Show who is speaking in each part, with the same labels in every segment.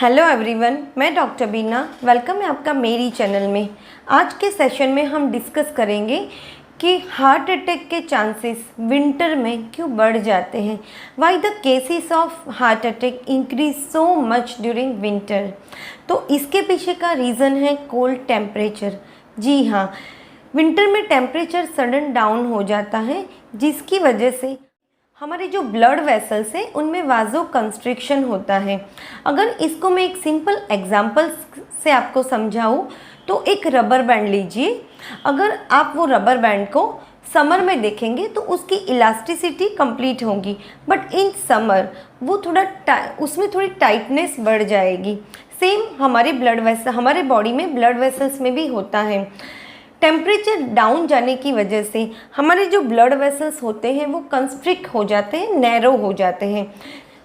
Speaker 1: Hello everyone, मैं doctor बीना। Welcome है आपका मेरी चैनल में। आज के सेशन में हम डिस्कस करेंगे कि हार्ट अटैक के चांसेस विंटर में क्यों बढ़ जाते हैं। Why the cases of heart attack increase so much during winter. तो इसके पीछे का रीज़न है कोल्ड टेम्परेचर। जी हाँ, विंटर में टेम्परेचर सडन डाउन हो जाता है, जिसकी वजह से हमारे जो ब्लड वेसल्स हैं उनमें वाजो कंस्ट्रिक्शन होता है। अगर इसको मैं एक सिंपल एग्जांपल से आपको समझाऊँ तो एक रबर बैंड लीजिए। अगर आप वो रबर बैंड को समर में देखेंगे तो उसकी इलास्टिसिटी कंप्लीट होगी, बट इन समर वो उसमें थोड़ी टाइटनेस बढ़ जाएगी। सेम हमारे बॉडी में ब्लड वेसल्स में भी होता है। टेम्परेचर डाउन जाने की वजह से हमारे जो ब्लड वेसल्स होते हैं वो कंस्ट्रिक्ट हो जाते हैं, नैरो हो जाते हैं,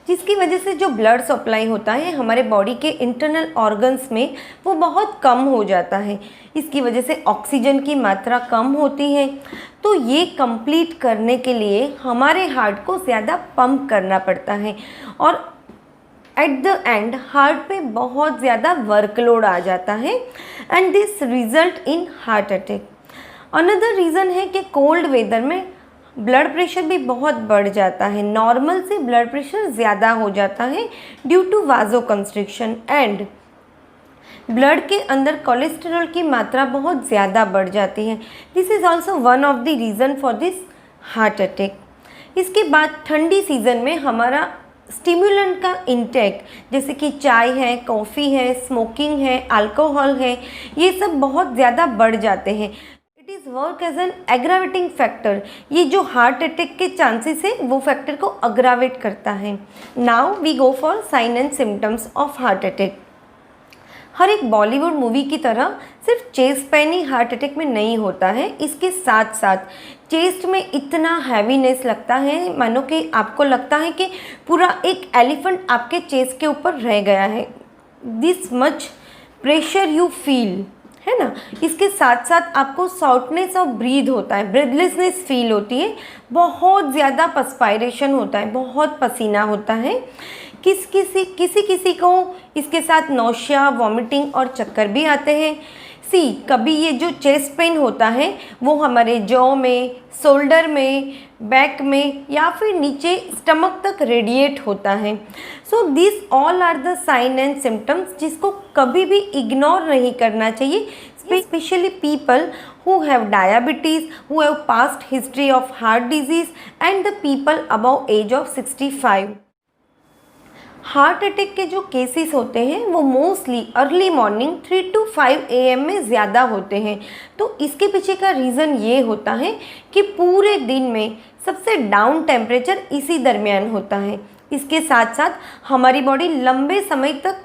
Speaker 1: जिसकी वजह से जो ब्लड सप्लाई होता है हमारे बॉडी के इंटरनल ऑर्गन्स में वो बहुत कम हो जाता है। इसकी वजह से ऑक्सीजन की मात्रा कम होती है। तो ये कंप्लीट करने के लिए हमारे हार्ट को ज़्यादा पंप करना पड़ता है और एट द एंड हार्ट पे बहुत ज़्यादा वर्कलोड आ जाता है and this result in heart attack. Another reason है कि कोल्ड वेदर में ब्लड प्रेशर भी बहुत बढ़ जाता है। नॉर्मल से ब्लड प्रेशर ज़्यादा हो जाता है due to vasoconstriction and blood के अंदर कोलेस्टेरॉल की मात्रा बहुत ज़्यादा बढ़ जाती है। This is also one of the reason for this heart attack. इसके बाद ठंडी सीज़न में हमारा स्टिमुलेंट का इंटेक, जैसे कि चाय है, कॉफ़ी है, स्मोकिंग है, अल्कोहल है, ये सब बहुत ज़्यादा बढ़ जाते हैं। It is work as an aggravating factor. ये जो हार्ट अटैक के चांसेस है वो फैक्टर को अग्रावेट करता है। Now we go for sign and symptoms of heart attack. हर एक बॉलीवुड मूवी की तरह सिर्फ चेस्ट पेन ही हार्ट अटैक में नहीं होता है। इसके साथ साथ चेस्ट में इतना हैवीनेस लगता है, मानो कि आपको लगता है कि पूरा एक एलिफेंट आपके चेस्ट के ऊपर रह गया है। This much pressure you feel, है ना। इसके साथ साथ आपको शॉर्टनेस ऑफ ब्रीथ होता है, ब्रीथलेसनेस फील होती है, बहुत ज़्यादा पर्सपायरेशन होता है, बहुत पसीना होता है। किसी को इसके साथ नौशिया, वॉमिटिंग और चक्कर भी आते हैं। कभी ये जो चेस्ट पेन होता है वो हमारे जॉ में, शोल्डर में, बैक में या फिर नीचे स्टमक तक रेडिएट होता है। So this all are the sign and symptoms जिसको कभी भी इग्नोर नहीं करना चाहिए, specially people who have diabetes, who have past history of heart disease and the people above age of 65। Heart attack के जो केसेस होते हैं वो mostly early morning 3 to 5 AM में ज़्यादा होते हैं। तो इसके पीछे का रीज़न ये होता है कि पूरे दिन में सबसे डाउन टेम्परेचर इसी दरमियान होता है। इसके साथ साथ हमारी बॉडी लंबे समय तक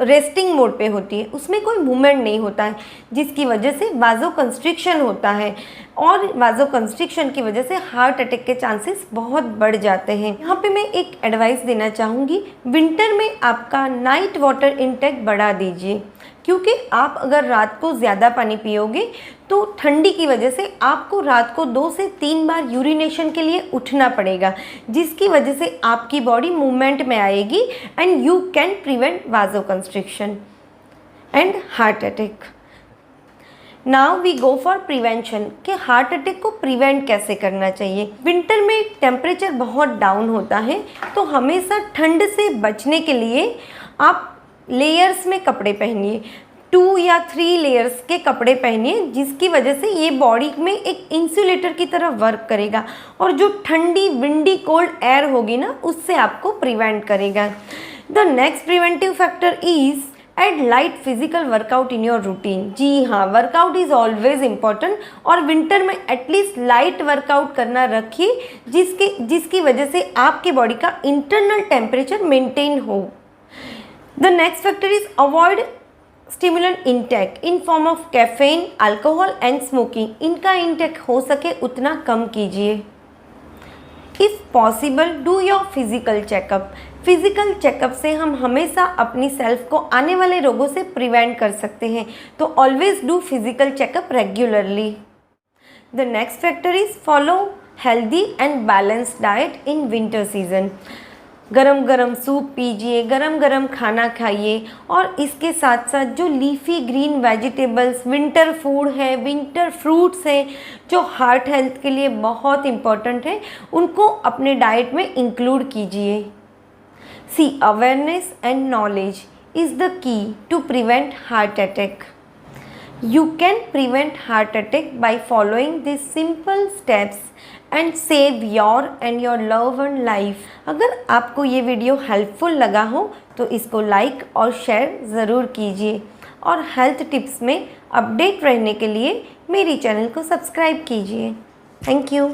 Speaker 1: रेस्टिंग मोड पे होती है, उसमें कोई मूवमेंट नहीं होता है, जिसकी वजह से वाजो कंस्ट्रिक्शन होता है और वाजो कंस्ट्रिक्शन की वजह से हार्ट अटैक के चांसेस बहुत बढ़ जाते हैं। यहाँ पे मैं एक एडवाइस देना चाहूँगी, विंटर में आपका नाइट वाटर इंटेक बढ़ा दीजिए, क्योंकि आप अगर रात को ज़्यादा पानी पियोगे तो ठंडी की वजह से आपको रात को 2 से 3 बार यूरिनेशन के लिए उठना पड़ेगा, जिसकी वजह से आपकी बॉडी मूवमेंट में आएगी and you can prevent vasoconstriction and heart attack. Now we go for prevention कि हार्ट अटैक को प्रिवेंट कैसे करना चाहिए। विंटर में टेम्परेचर बहुत डाउन होता है, तो हमेशा ठंड से बचने के लिए आप लेयर्स में कपड़े पहनिए, 2 या 3 लेयर्स के कपड़े पहनिए, जिसकी वजह से ये बॉडी में एक इंसुलेटर की तरह वर्क करेगा और जो ठंडी विंडी कोल्ड एयर होगी ना, उससे आपको प्रिवेंट करेगा। The next preventive factor is add light physical workout in your routine. जी हाँ, वर्कआउट इज़ ऑलवेज इम्पॉर्टेंट और विंटर में एटलीस्ट लाइट वर्कआउट करना रखिए, जिसकी वजह से आपके बॉडी का इंटरनल टेम्परेचर मेंटेन हो। The next factor is avoid stimulant intake in form of caffeine, alcohol and smoking। इनका इंटेक हो सके उतना कम कीजिए। If possible, do your physical checkup। Physical checkup से हम हमेशा अपनी सेल्फ को आने वाले रोगों से प्रिवेंट कर सकते हैं, तो always do physical checkup regularly. The next factor is follow healthy and balanced diet in winter season. गरम गरम सूप पीजिए, गरम गरम खाना खाइए और इसके साथ साथ जो leafy green vegetables, winter food है, विंटर फ्रूट्स हैं जो हार्ट हेल्थ के लिए बहुत इम्पॉर्टेंट है, उनको अपने डाइट में इंक्लूड कीजिए। See awareness and knowledge is the key to prevent heart attack. You can prevent heart attack by following these simple steps and save your and your loved one life। अगर आपको ये video helpful लगा हो तो इसको like और share ज़रूर कीजिए और हेल्थ टिप्स में अपडेट रहने के लिए मेरी चैनल को सब्सक्राइब कीजिए। Thank you.